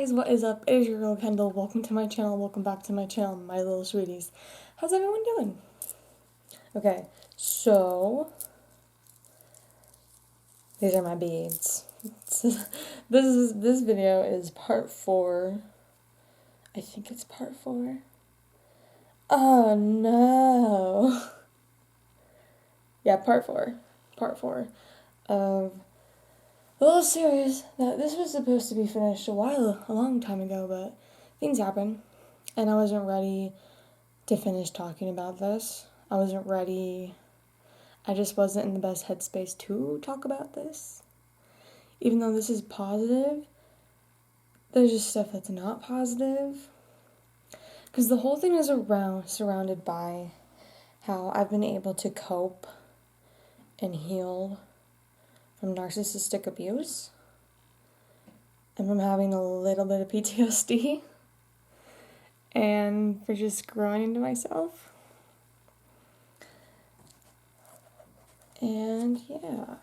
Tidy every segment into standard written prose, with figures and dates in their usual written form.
guys, what is up? It is your girl Kendall. Welcome to my channel. Welcome back to my channel, my little sweeties. How's everyone doing? Okay, so these are my beads. This video is part 4. I think it's part 4. Oh no. Yeah, part 4. Part 4 of a little series that this was supposed to be finished a long time ago, but things happen, and I wasn't ready to finish talking about this. I wasn't ready. I just wasn't in the best headspace to talk about this. Even though this is positive, there's just stuff that's not positive. Because the whole thing is surrounded by how I've been able to cope and heal from narcissistic abuse and from having a little bit of PTSD and for just growing into myself. And yeah.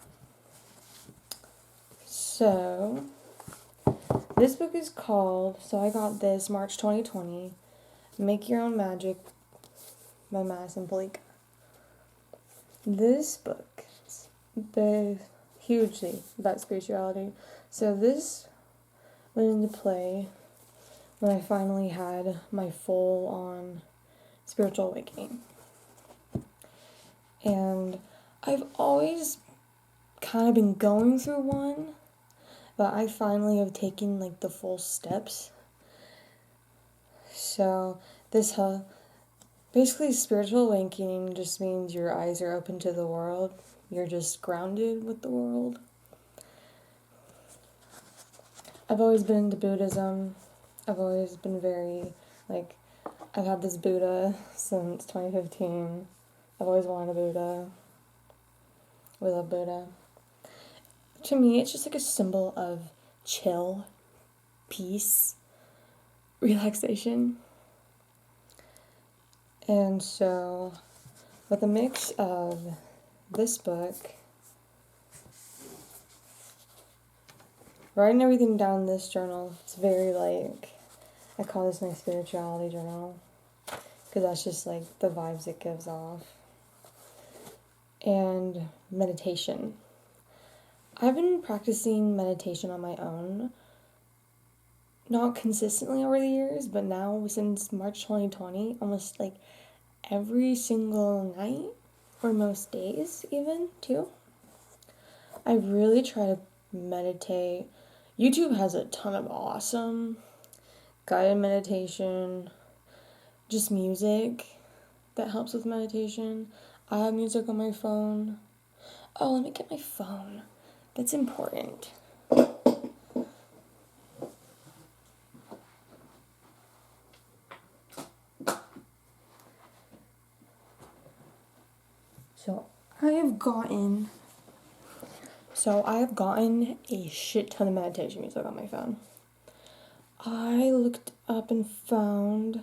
So, this book is called, so I got this March 2020, Make Your Own Magic by Madison Polika. This book is hugely about spirituality. So this went into play when I finally had my full-on spiritual awakening. And I've always kind of been going through one, but I finally have taken like the full steps. So this basically spiritual awakening just means your eyes are open to the world. You're just grounded with the world. I've always been into Buddhism. I've always been very, I've had this Buddha since 2015. I've always wanted a Buddha. We love Buddha. To me, it's just like a symbol of chill, peace, relaxation. And so, with a mix of this book, writing everything down in this journal, it's very I call this my spirituality journal, because that's just the vibes it gives off. And meditation. I've been practicing meditation on my own, not consistently over the years, but now since March 2020, almost every single night, or most days even, too. I really try to meditate. YouTube has a ton of awesome guided meditation, just music that helps with meditation. I have music on my phone. Oh, let me get my phone. That's important. So I have gotten a shit ton of meditation music on my phone. I looked up and found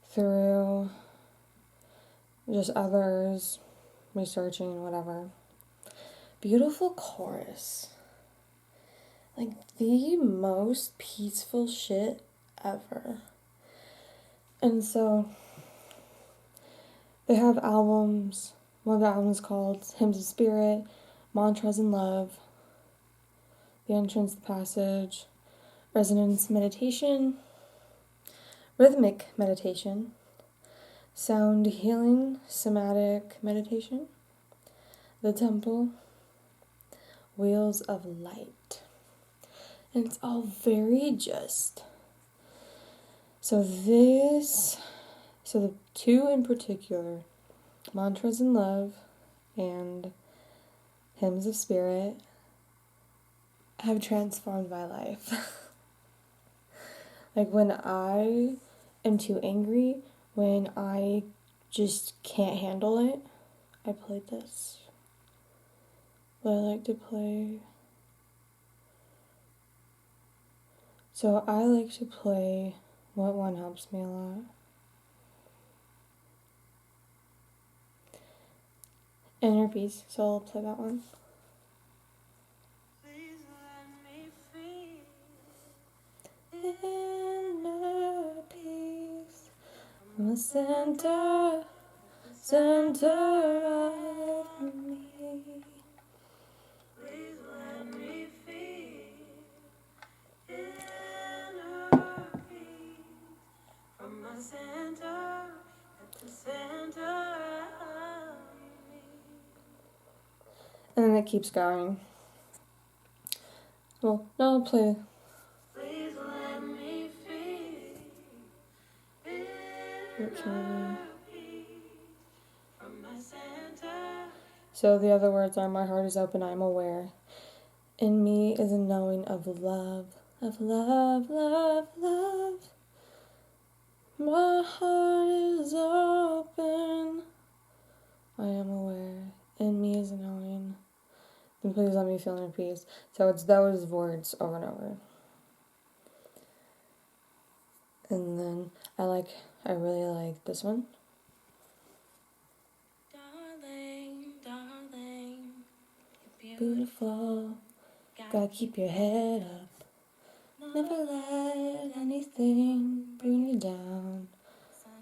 through just others, researching, whatever. Beautiful chorus. The most peaceful shit ever. And so, they have albums. One of the albums called Hymns of Spirit, Mantras and Love, The Entrance, The Passage, Resonance Meditation, Rhythmic Meditation, Sound Healing, Somatic Meditation, The Temple, Wheels of Light. And it's all very just. So the two in particular, Mantras and Love and Hymns of Spirit, have transformed my life. When I am too angry, when I just can't handle it, I play this. But I like to play. So I like to play what one helps me a lot. Inner Peace, so I'll play that one. center of me. Please let me feel inner peace from my center at the center of me. And then it keeps going. Well, no, I'll play. Please let me feel Which one? from my center. So the other words are, my heart is open, I am aware. In me is a knowing of love, of love, love, love. My heart is open, I am aware. In me is a knowing. Then please let me feel inner peace. So it's those words over and over. And then I really like this one. Darling, darling, you're Beautiful, gotta keep your head up. Never let anything bring you down.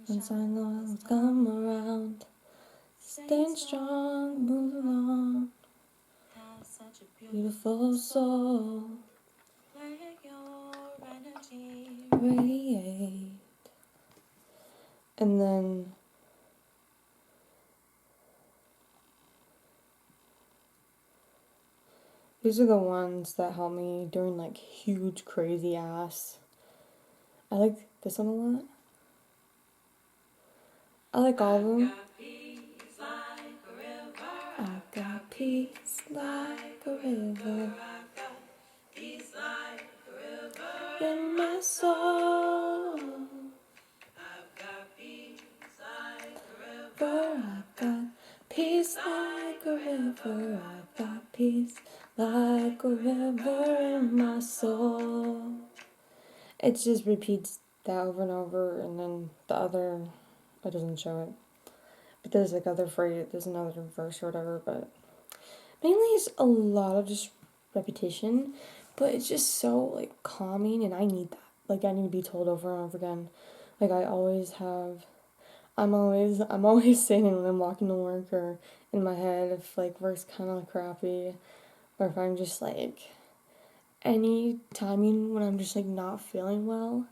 Sunshine will come around. Staying strong, moving on. Have such a Beautiful soul, let your energy radiate. And then these are the ones that help me during like huge, crazy ass. I like this one a lot. I like all of them. I've got peace like a river in my soul. I've got peace like a river. I've got peace like a river in my soul. It just repeats that over and over, and then the other, it doesn't show it. But there's like other phrase, there's another verse or whatever, but mainly it's a lot of just repetition, but it's just so like calming, and I need that. Like I need to be told over and over again. Like I'm always saying when I'm walking to work or in my head if like work's kind of crappy, or if I'm just like any timing when I'm just like not feeling well,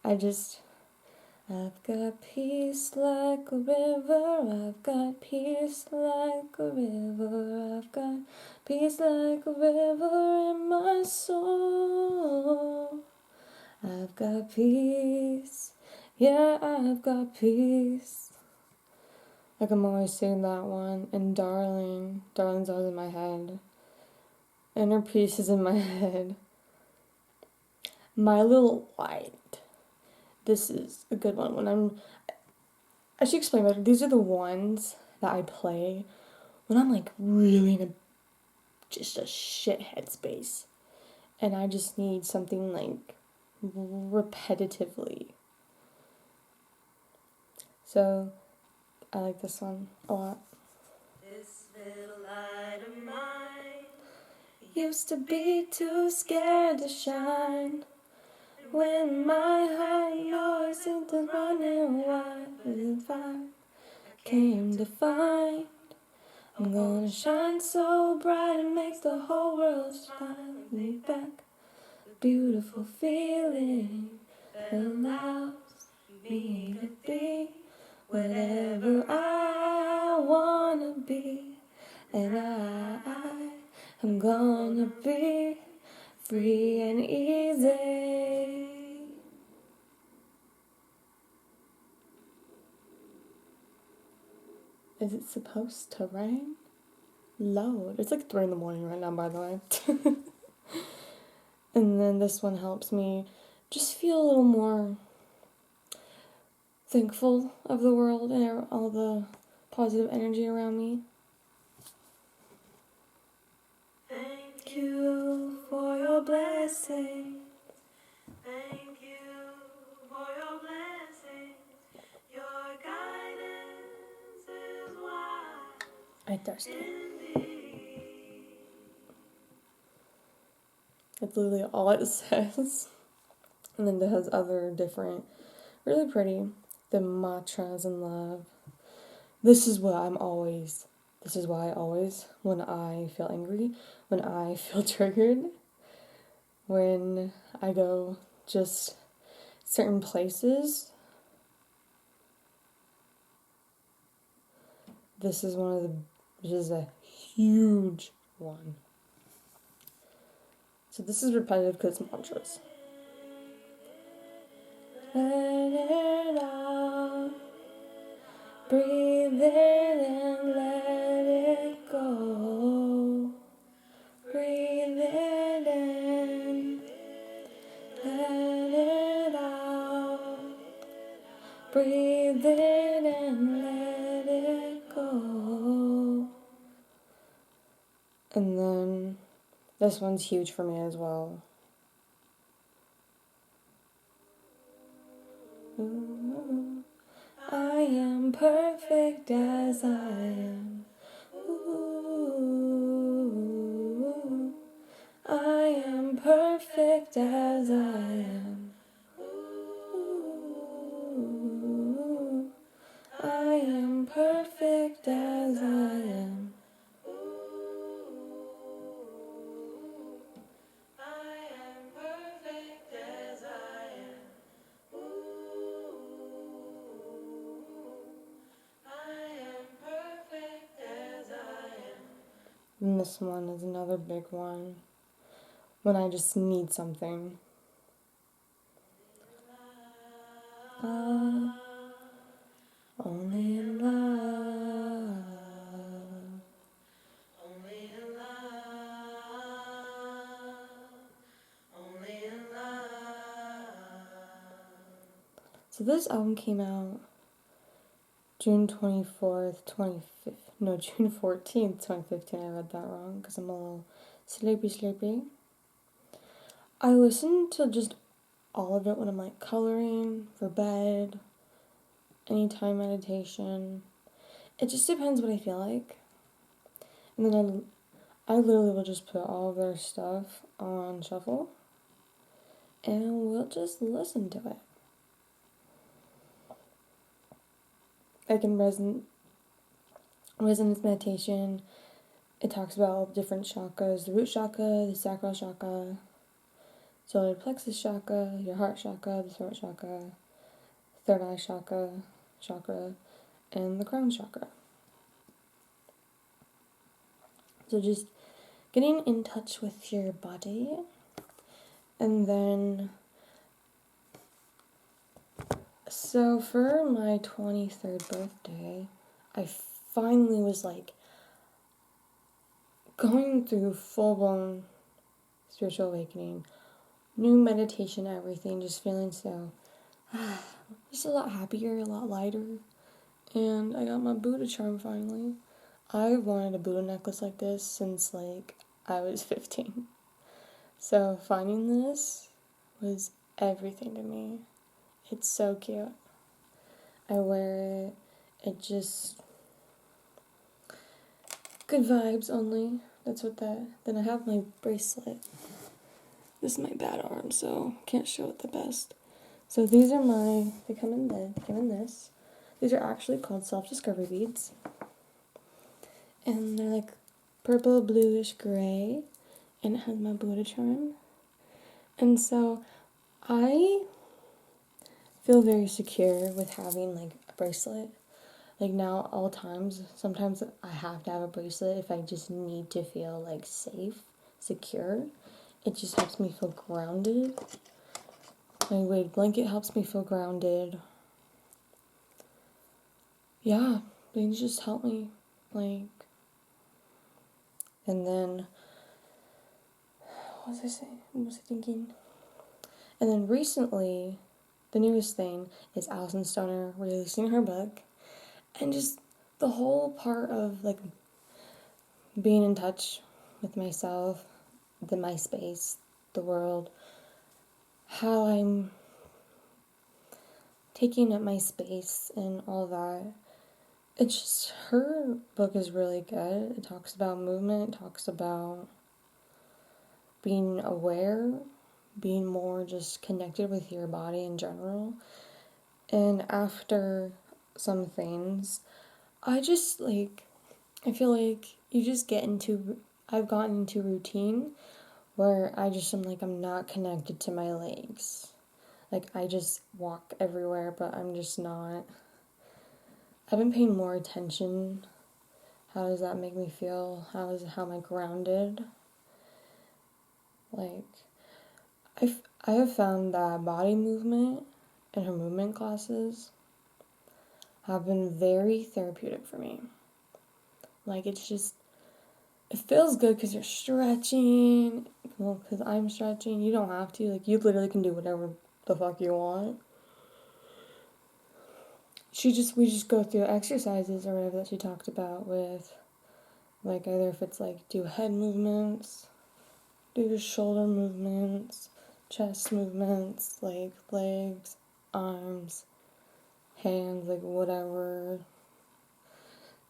I've got peace like a river, I've got peace like a river, I've got peace like a river in my soul. I've got peace, yeah, I've got peace. Like I'm always saying that one. And darling's always in my head. Inner peace is in my head. My Little Light. This is a good one. I should explain better. These are the ones that I play when I'm like really in just a shit headspace. And I just need something like repetitively. So I like this one a lot. this little light of mine. Used to be too scared to shine. When my heart yours into running wild with fire, came to find I'm gonna shine so bright and make the whole world smile me back. A beautiful feeling that allows me to be whatever I wanna be, and I am gonna be free and easy. Is it supposed to rain? Load. It's like 3 in the morning right now, by the way. And then this one helps me just feel a little more thankful of the world and all the positive energy around me. Thank you for your blessing. Thank you for your blessing. Your guidance is wise I thirsty. indeed. That's literally all it says. And then it has other different, really pretty. the mantras and love. This is why I always, when I feel angry, when I feel triggered, when I go just certain places, this is a huge one. So this is repetitive because it's mantras. Let it out, breathe in and let it go. Breathe it in, let it out. Breathe in and let it go. And then this one's huge for me as well. I am perfect as I am. Ooh, I am perfect as I am. Ooh, I am perfect as I am. And this one is another big one. When I just need something. Only in love. Only in love. Only in love. So this album came out June 24th, June 14th, 2015. I read that wrong because I'm a little sleepy. I listen to just all of it when I'm like coloring, for bed, anytime meditation. It just depends what I feel like. And then I literally will just put all of their stuff on shuffle and we'll just listen to it. Like in resonance meditation, it talks about different chakras, the root chakra, the sacral chakra, solar plexus chakra, your heart chakra, the throat chakra, third eye chakra, and the crown chakra. So just getting in touch with your body, and then, so for my 23rd birthday, I finally was like going through full-blown spiritual awakening, new meditation, everything, just feeling so, just a lot happier, a lot lighter, and I got my Buddha charm finally. I've wanted a Buddha necklace like this since like I was 15. So finding this was everything to me. It's so cute. I wear it. It just good vibes only. That's what that. Then I have my bracelet. This is my bad arm, so can't show it the best. So these are they come in this. These are actually called self-discovery beads. And they're like purple, bluish, gray. And it has my Buddha charm. And so I feel very secure with having like a bracelet. Like now, all times, sometimes I have to have a bracelet if I just need to feel like safe, secure. It just helps me feel grounded. My weighted blanket helps me feel grounded. Yeah, they just help me, like. And then, what was I saying? What was I thinking? And then recently, the newest thing is Alison Stoner releasing her book. And just the whole part of, like, being in touch with myself, my space, the world, how I'm taking up my space and all that. It's just, her book is really good. It talks about movement, it talks about being aware, being more just connected with your body in general. And after some things, I just like, I feel like you just get into, I've gotten into routine where I just am like, I'm not connected to my legs. Like, I just walk everywhere, but I'm just not. I've been paying more attention. How does that make me feel? How am I grounded? Like, I have found that body movement and her movement classes have been very therapeutic for me. Like, it's just, it feels good because you're stretching. Well, because I'm stretching. You don't have to. Like, you literally can do whatever the fuck you want. We just go through exercises or whatever that she talked about with, like, either if it's like do head movements, do your shoulder movements, chest movements, like legs, arms, hands, like whatever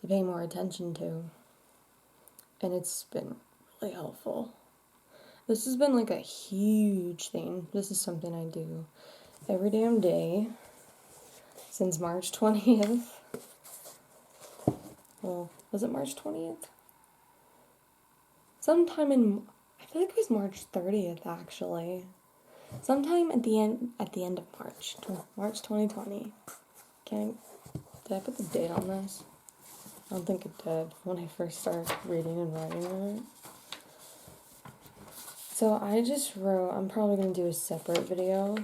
you pay more attention to. And it's been really helpful. This has been like a huge thing. This is something I do every damn day since March 20th. Well, was it March 20th? Sometime in, I feel like it was March 30th actually. Sometime at the end of March 2020. Did I put the date on this? I don't think it did when I first started reading and writing it. So I just wrote, I'm probably going to do a separate video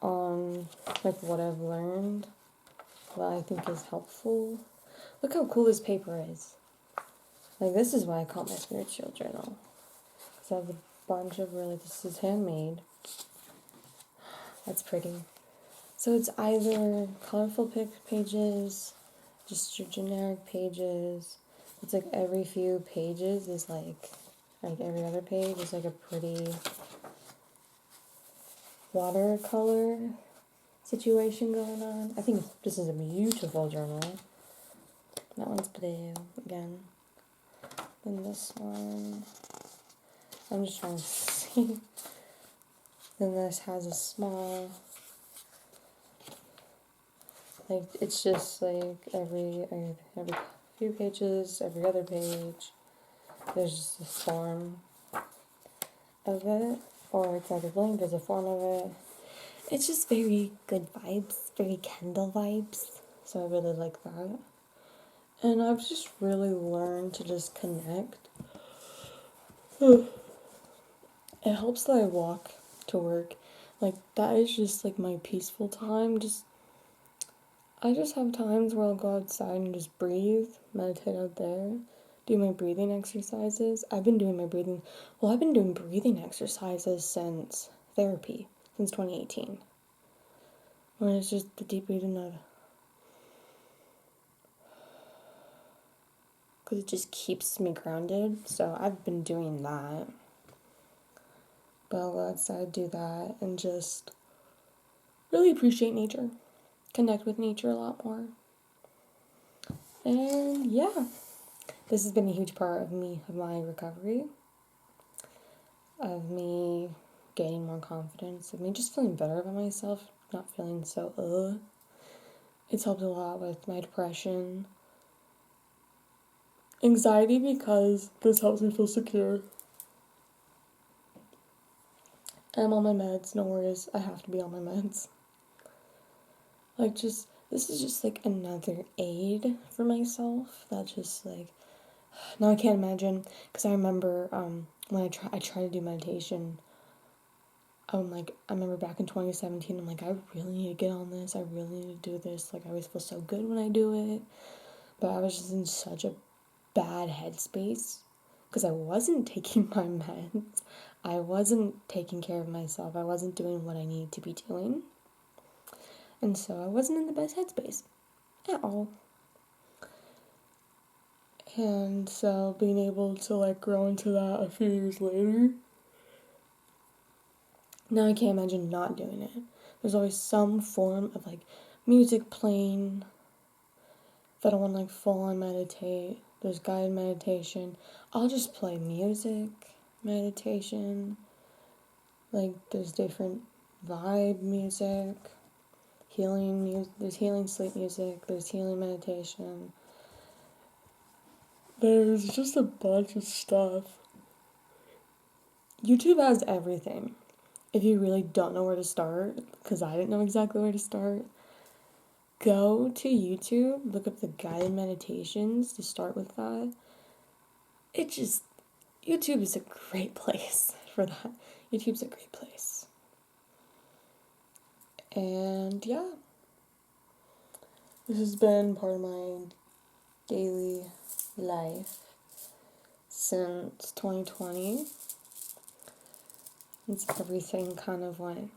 on like what I've learned, what I think is helpful. Look how cool this paper is. Like, this is why I call it my spiritual journal. Because I have a bunch of this is handmade. That's pretty. So it's either colorful pages, just your generic pages. It's like every few pages is like every other page is like a pretty watercolor situation going on. I think this is a beautiful journal. That one's blue again. Then this one, I'm just trying to see. Then this has a small, like, it's just like every few pages, every other page, there's just a form of it, or it's either blank, there's a form of it. It's just very good vibes, very Kendyl vibes, so I really like that. And I've just really learned to just connect. It helps that I walk to work. Like, that is just like my peaceful time. I just have times where I'll go outside and just breathe, meditate out there, do my breathing exercises. I've been doing breathing exercises since therapy, since 2018. When it's just the deep breathing of, because it just keeps me grounded. So I've been doing that. But I'll go outside, do that, and just really appreciate nature. Connect with nature a lot more. And yeah, this has been a huge part of my recovery, of me gaining more confidence, of me just feeling better about myself, not feeling so It's helped a lot with my depression, anxiety, because this helps me feel secure. I'm on my meds, no worries, I have to be on my meds. Like, this is just like another aid for myself. That's just like, now I can't imagine, because I remember when I tried to do meditation. I remember back in 2017, I'm like, I really need to get on this. I really need to do this. Like, I always feel so good when I do it. But I was just in such a bad headspace because I wasn't taking my meds. I wasn't taking care of myself. I wasn't doing what I needed to be doing. And so I wasn't in the best headspace at all. And so being able to like grow into that a few years later, now I can't imagine not doing it. There's always some form of like music playing. If I don't want to like full on meditate, there's guided meditation. I'll just play music, meditation. Like, there's different vibe music. there's healing sleep music, there's healing meditation. There's just a bunch of stuff. YouTube has everything. If you really don't know where to start, because I didn't know exactly where to start, go to YouTube, look up the guided meditations to start with that. YouTube is a great place for that. YouTube's a great place. And yeah, this has been part of my daily life since 2020. Since everything kind of went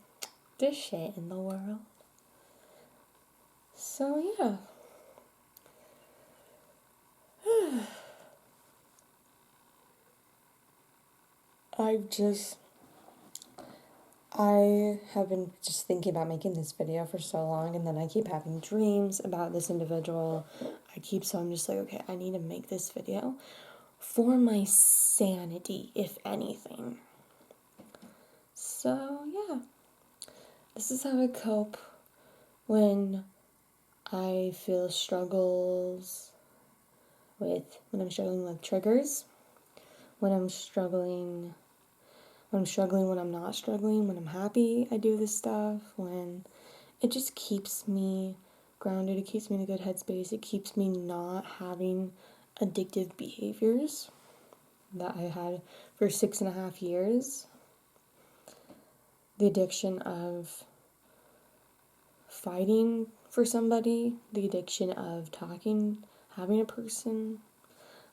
to shit in the world. So yeah. I have been just thinking about making this video for so long, and then I keep having dreams about this individual. So I'm just like, okay, I need to make this video for my sanity, if anything. So yeah, this is how I cope when I feel when I'm struggling with triggers, when I'm struggling, when I'm not struggling, when I'm happy, I do this stuff, when it just keeps me grounded, it keeps me in a good headspace, it keeps me not having addictive behaviors that I had for 6.5 years. The addiction of fighting for somebody, the addiction of having a person,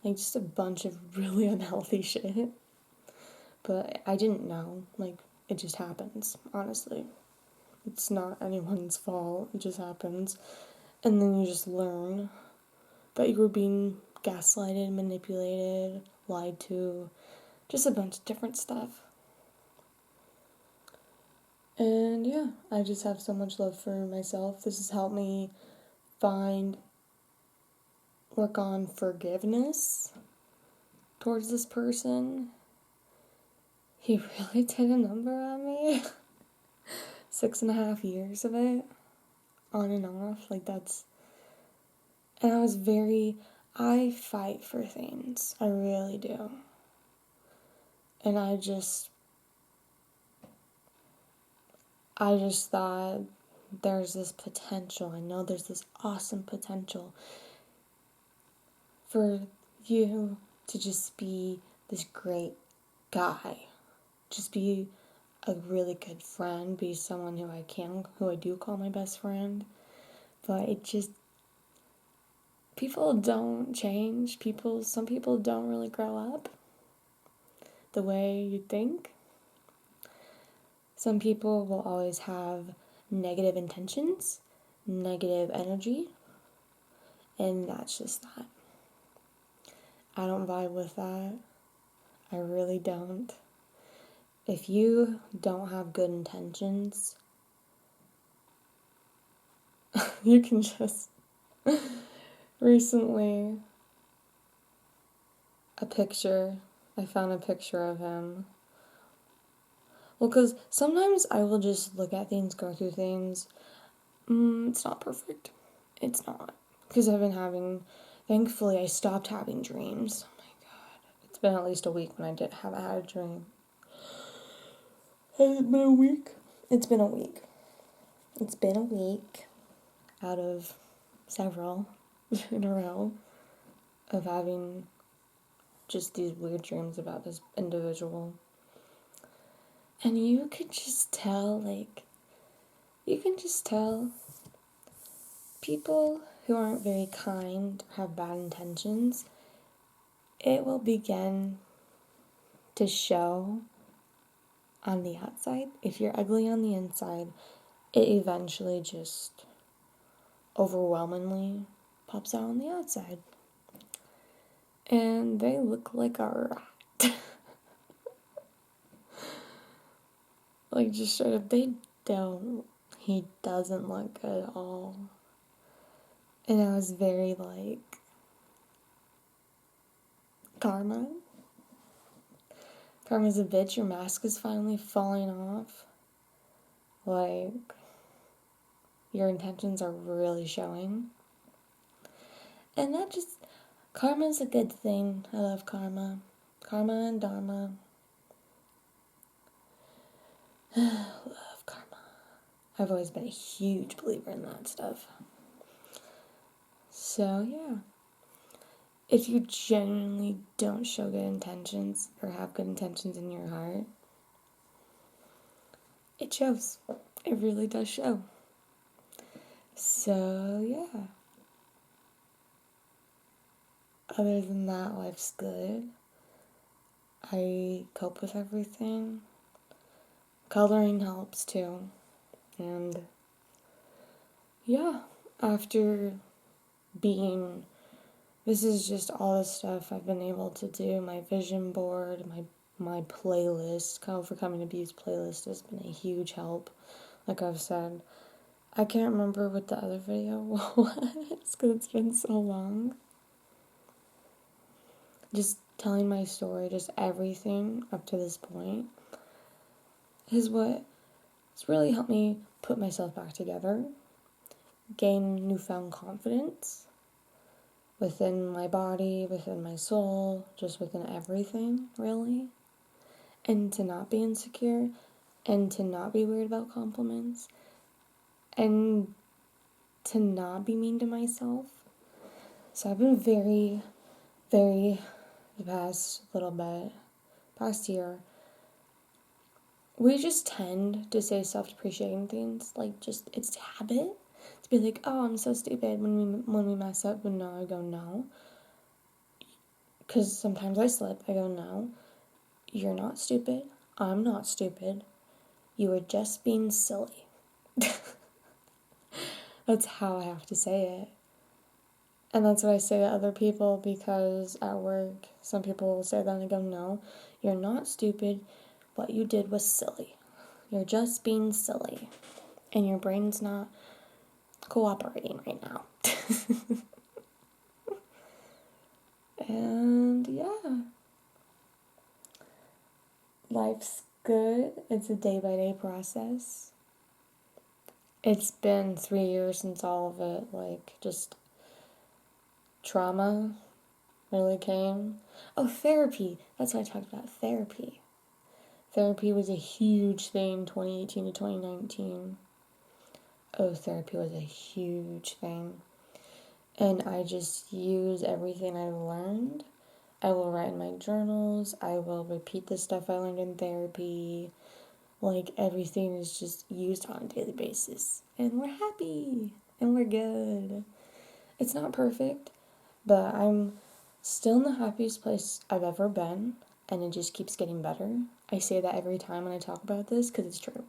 like just a bunch of really unhealthy shit. But I didn't know, it just happens, honestly. It's not anyone's fault, it just happens. And then you just learn that you were being gaslighted, manipulated, lied to, just a bunch of different stuff. And yeah, I just have so much love for myself. This has helped me work on forgiveness towards this person. He really did a number on me. 6.5 years of it, on and off, and I fight for things, I really do. And I just thought there's this potential, I know there's this awesome potential for you to just be this great guy, just be a really good friend, be someone who I do call my best friend. But people don't change. Some people don't really grow up the way you'd think. Some people will always have negative intentions, negative energy, and that's just that. I don't vibe with that. I really don't. If you don't have good intentions, you can just... Recently, I found a picture of him. Well, because sometimes I will just look at things, go through things. It's not perfect. It's not. Because thankfully I stopped having dreams. Oh my god. It's been at least a week when I haven't had a dream. Has it been a week? It's been a week. It's been a week out of several in a row of having just these weird dreams about this individual. And you can just tell people who aren't very kind, have bad intentions, it will begin to show on the outside. If you're ugly on the inside, it eventually just overwhelmingly pops out on the outside. And they look like a rat. Just straight up, he doesn't look good at all. And I was very Karma's a bitch, your mask is finally falling off. your intentions are really showing. And that just, karma's a good thing. I love karma. Karma and dharma. Love karma. I've always been a huge believer in that stuff. So, yeah. If you genuinely don't show good intentions or have good intentions in your heart, it shows. It really does show. So, yeah. Other than that, life's good. I cope with everything. Coloring helps too. And yeah, after being, this is just all the stuff I've been able to do. My vision board, my playlist, Overcoming Abuse playlist has been a huge help. Like I've said, I can't remember what the other video was because it's been so long. Just telling my story, just everything up to this point, is what has really helped me put myself back together, gain newfound confidence within my body, within my soul, just within everything, really. And to not be insecure, and to not be worried about compliments, and to not be mean to myself. So I've been very, very, the past year, we just tend to say self-depreciating things, like just, it's habit, to be like, oh, I'm so stupid when we mess up, but no, I go, no. Because sometimes I slip, I go, no, you're not stupid, I'm not stupid, you were just being silly. That's how I have to say it. And that's what I say to other people, because at work, some people will say that and I go, no, you're not stupid, what you did was silly. You're just being silly. And your brain's not cooperating right now. And yeah. Life's good. It's a day-by-day process. It's been 3 years since all of it, like, just trauma really came. Oh, therapy. That's what I talked about. Therapy. Therapy was a huge thing, 2018 to 2019. Oh, therapy was a huge thing. And I just use everything I learned. I will write in my journals. I will repeat the stuff I learned in therapy. Like, everything is just used on a daily basis. And we're happy. And we're good. It's not perfect, but I'm still in the happiest place I've ever been. And it just keeps getting better. I say that every time when I talk about this because it's true.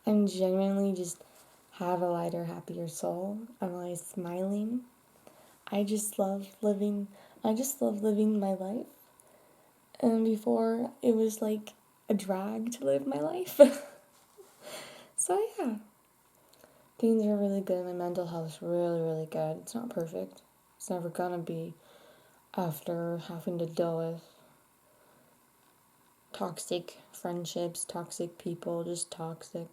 I'm genuinely just have a lighter, happier soul. I'm always smiling. I just love living my life. And before, it was like a drag to live my life. So yeah. Things are really good. My mental health's really, really good. It's not perfect. It's never gonna be, after having to deal with toxic friendships, toxic people, just toxic.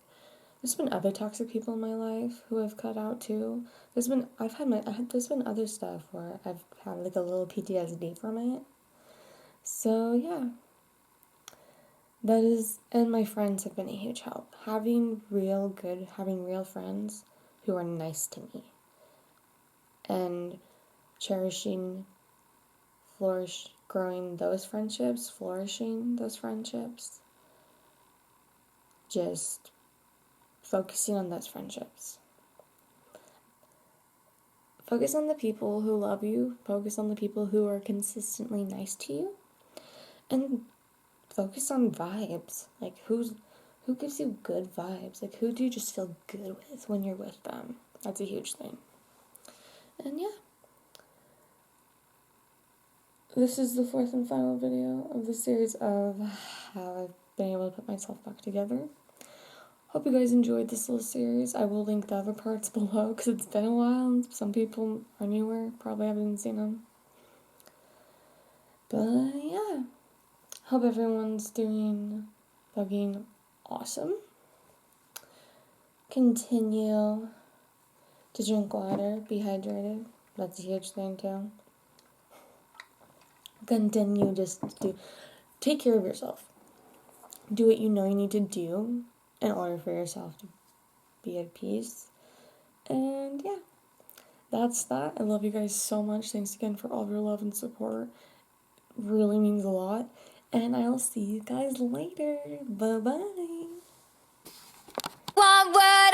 There's been other toxic people in my life who I've cut out too. There's been other stuff where I've had like a little PTSD from it. So yeah. And my friends have been a huge help. Having real friends who are nice to me. And cherishing, flourishing those friendships. Just focusing on those friendships. Focus on the people who love you. Focus on the people who are consistently nice to you. And focus on vibes. Like, who gives you good vibes? Like, who do you just feel good with when you're with them? That's a huge thing. And yeah. This is the fourth and final video of the series of how I've been able to put myself back together. Hope you guys enjoyed this little series. I will link the other parts below because it's been a while. Some people are newer, probably haven't seen them. But yeah. Hope everyone's doing fucking awesome. Continue to drink water, be hydrated. That's a huge thing too. Continue just to take care of yourself. Do what you know you need to do in order for yourself to be at peace. And yeah, that's that. I love you guys so much. Thanks again for all of your love and support. Really means a lot. And I'll see you guys later. Bye-bye. Want what